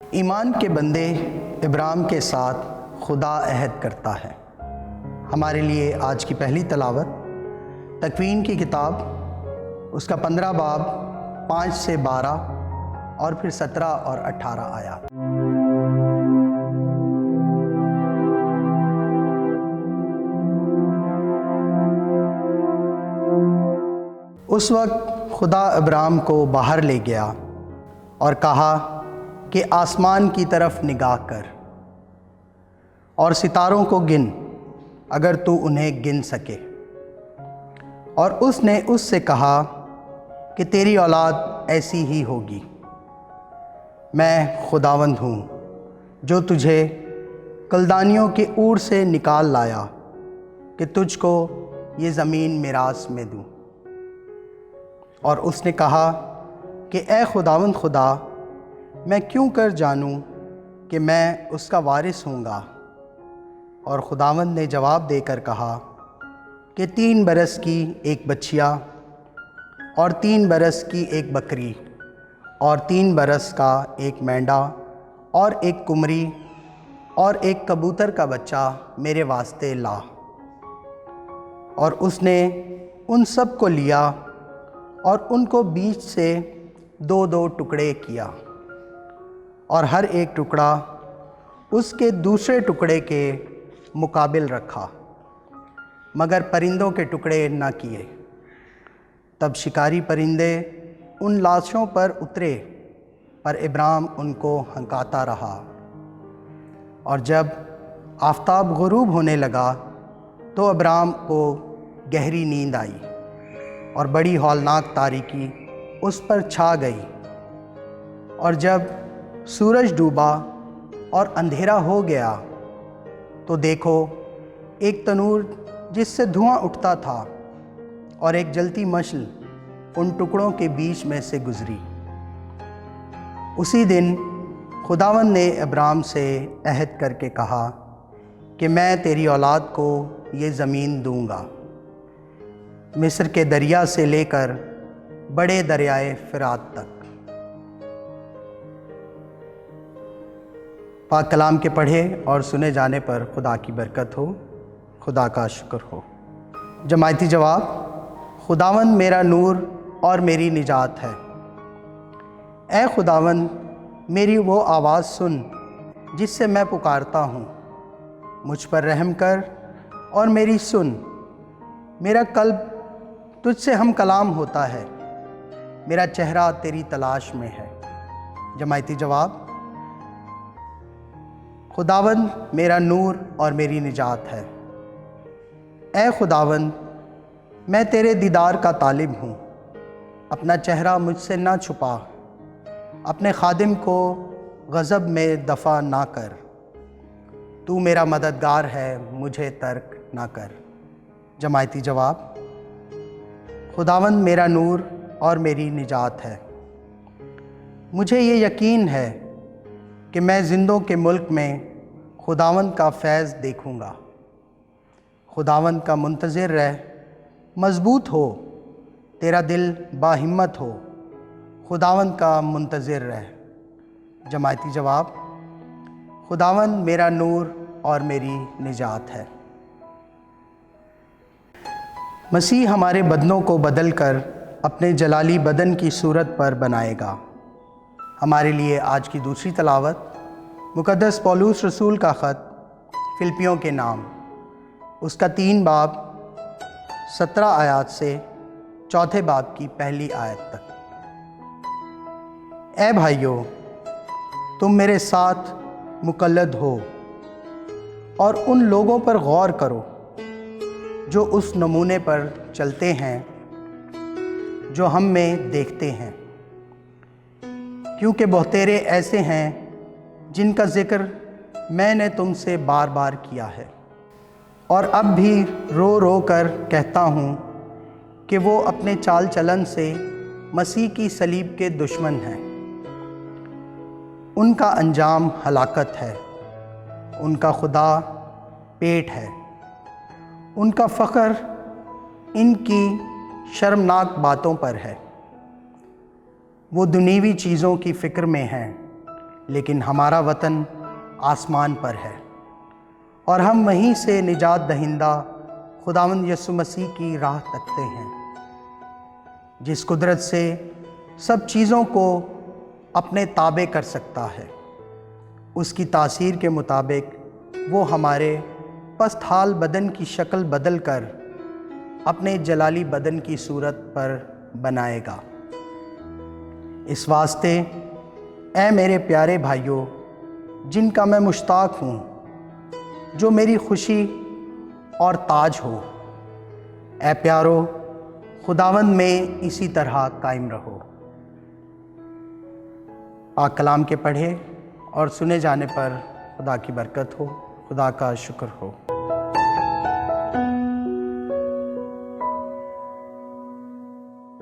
ایمان کے بندے ابراہیم کے ساتھ خدا عہد کرتا ہے۔ ہمارے لیے آج کی پہلی تلاوت تکوین کی کتاب اس کا 15 باب 5 سے 12 اور پھر 17 اور 18 آیات۔ اس وقت خدا ابراہیم کو باہر لے گیا اور کہا کہ آسمان کی طرف نگاہ کر اور ستاروں کو گن اگر تو انہیں گن سکے۔ اور اس نے اس سے کہا کہ تیری اولاد ایسی ہی ہوگی۔ میں خداوند ہوں جو تجھے کلدانیوں کے اوڑ سے نکال لایا کہ تجھ کو یہ زمین میراث میں دوں۔ اور اس نے کہا کہ اے خداوند خدا، میں کیوں کر جانوں کہ میں اس کا وارث ہوں گا؟ اور خداوند نے جواب دے کر کہا کہ 3 برس کی ایک بچیا اور 3 برس کی ایک بکری اور 3 برس کا ایک مینڈا اور ایک کمری اور ایک کبوتر کا بچہ میرے واسطے لا۔ اور اس نے ان سب کو لیا اور ان کو بیچ سے 2 ٹکڑے کیا، اور ہر ایک ٹکڑا اس کے دوسرے ٹکڑے کے مقابل رکھا، مگر پرندوں کے ٹکڑے نہ کیے۔ تب شکاری پرندے ان لاشوں پر اترے، پر ابراہیم ان کو ہنکاتا رہا۔ اور جب آفتاب غروب ہونے لگا تو ابراہیم کو گہری نیند آئی، اور بڑی ہولناک تاریکی اس پر چھا گئی۔ اور جب سورج ڈوبا اور اندھیرا ہو گیا تو دیکھو ایک تنور جس سے دھواں اٹھتا تھا اور ایک جلتی مشعل ان ٹکڑوں کے بیچ میں سے گزری۔ اسی دن خداوند نے ابراہیم سے عہد کر کے کہا کہ میں تیری اولاد کو یہ زمین دوں گا، مصر کے دریا سے لے کر بڑے دریائے فرات تک۔ پاک کلام کے پڑھے اور سنے جانے پر خدا کی برکت ہو، خدا کا شکر ہو۔ جماعتی جواب: خداوند میرا نور اور میری نجات ہے۔ اے خداوند، میری وہ آواز سن جس سے میں پکارتا ہوں، مجھ پر رحم کر اور میری سن۔ میرا قلب تجھ سے ہم کلام ہوتا ہے، میرا چہرہ تیری تلاش میں ہے۔ جماعتی جواب: خداوند میرا نور اور میری نجات ہے۔ اے خداوند، میں تیرے دیدار کا طالب ہوں، اپنا چہرہ مجھ سے نہ چھپا، اپنے خادم کو غضب میں دفع نہ کر۔ تو میرا مددگار ہے، مجھے ترک نہ کر۔ جماعتی جواب: خداوند میرا نور اور میری نجات ہے۔ مجھے یہ یقین ہے کہ میں زندوں کے ملک میں خداوند کا فیض دیکھوں گا۔ خداوند کا منتظر رہ، مضبوط ہو، تیرا دل باہمت ہو، خداوند کا منتظر رہ۔ جماعتی جواب: خداوند میرا نور اور میری نجات ہے۔ مسیح ہمارے بدنوں کو بدل کر اپنے جلالی بدن کی صورت پر بنائے گا۔ ہمارے لیے آج کی دوسری تلاوت مقدس پولس رسول کا خط فلپیوں کے نام اس کا 3 باب 17 آیات سے 4 باب کی پہلی آیت تک۔ اے بھائیو، تم میرے ساتھ مقلد ہو اور ان لوگوں پر غور کرو جو اس نمونے پر چلتے ہیں جو ہم میں دیکھتے ہیں، کیونکہ بہتیرے ایسے ہیں جن کا ذکر میں نے تم سے بار بار کیا ہے، اور اب بھی رو رو کر کہتا ہوں کہ وہ اپنے چال چلن سے مسیح کی صلیب کے دشمن ہیں۔ ان کا انجام ہلاکت ہے، ان کا خدا پیٹ ہے، ان کا فخر ان کی شرمناک باتوں پر ہے۔ وہ دنیوی چیزوں کی فکر میں ہیں، لیکن ہمارا وطن آسمان پر ہے اور ہم وہیں سے نجات دہندہ خداوند یسوع مسیح کی راہ تکتے ہیں، جس قدرت سے سب چیزوں کو اپنے تابع کر سکتا ہے۔ اس کی تاثیر کے مطابق وہ ہمارے پست حال بدن کی شکل بدل کر اپنے جلالی بدن کی صورت پر بنائے گا۔ اس واسطے اے میرے پیارے بھائیوں، جن کا میں مشتاق ہوں، جو میری خوشی اور تاج ہو، اے پیارو، خداوند میں اسی طرح قائم رہو۔ پاک کلام کے پڑھے اور سنے جانے پر خدا کی برکت ہو، خدا کا شکر ہو۔